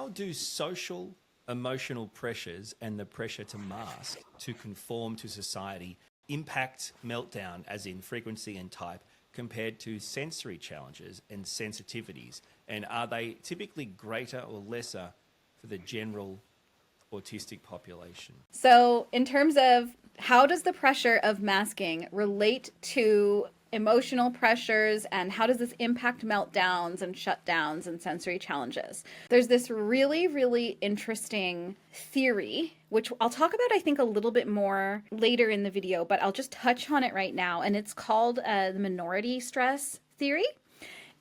how do social emotional pressures and the pressure to mask to conform to society impact meltdown, as in frequency and type, compared to sensory challenges and sensitivities? And are they typically greater or lesser for the general autistic population? So in terms of how does the pressure of masking relate to emotional pressures, and how does this impact meltdowns and shutdowns and sensory challenges? There's this really, really interesting theory, which I'll talk about, I think, a little bit more later in the video, but I'll just touch on it right now. And it's called the minority stress theory.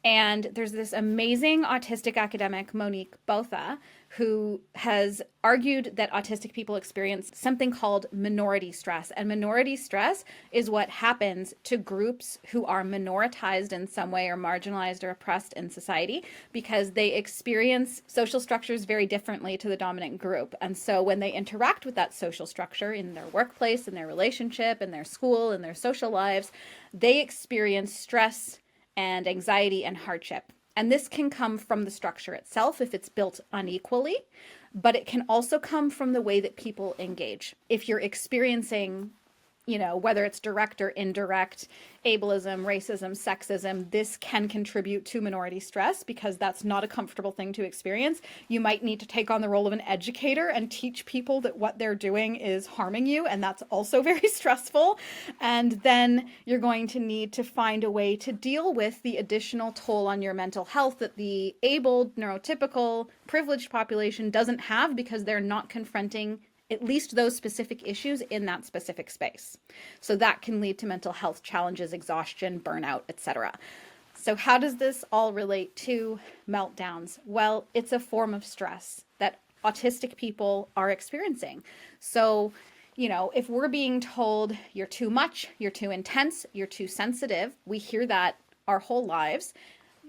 And there's this amazing autistic academic, Monique Botha, who has argued that autistic people experience something called minority stress. And minority stress is what happens to groups who are minoritized in some way or marginalized or oppressed in society, because they experience social structures very differently to the dominant group. And so when they interact with that social structure in their workplace, in their relationship, in their school, in their social lives, they experience stress and anxiety and hardship. And this can come from the structure itself if it's built unequally, but it can also come from the way that people engage. If you're experiencing, whether it's direct or indirect ableism, racism, sexism, this can contribute to minority stress because that's not a comfortable thing to experience. You might need to take on the role of an educator and teach people that what they're doing is harming you, and that's also very stressful. And then you're going to need to find a way to deal with the additional toll on your mental health that the abled, neurotypical, privileged population doesn't have because they're not confronting at least those specific issues in that specific space. So that can lead to mental health challenges, exhaustion, burnout, etc. So how does this all relate to meltdowns? Well, it's a form of stress that autistic people are experiencing. So, if we're being told you're too much, you're too intense, you're too sensitive, we hear that our whole lives,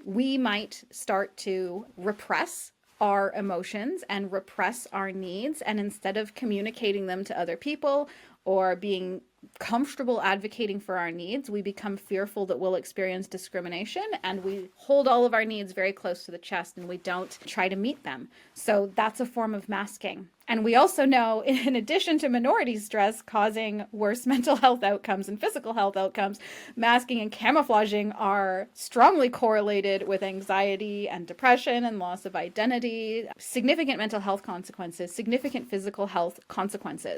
we might start to repress our emotions and repress our needs. And instead of communicating them to other people or being comfortable advocating for our needs, we become fearful that we'll experience discrimination, and we hold all of our needs very close to the chest and we don't try to meet them. So that's a form of masking. And we also know, in addition to minority stress causing worse mental health outcomes and physical health outcomes, masking and camouflaging are strongly correlated with anxiety and depression and loss of identity, significant mental health consequences, significant physical health consequences.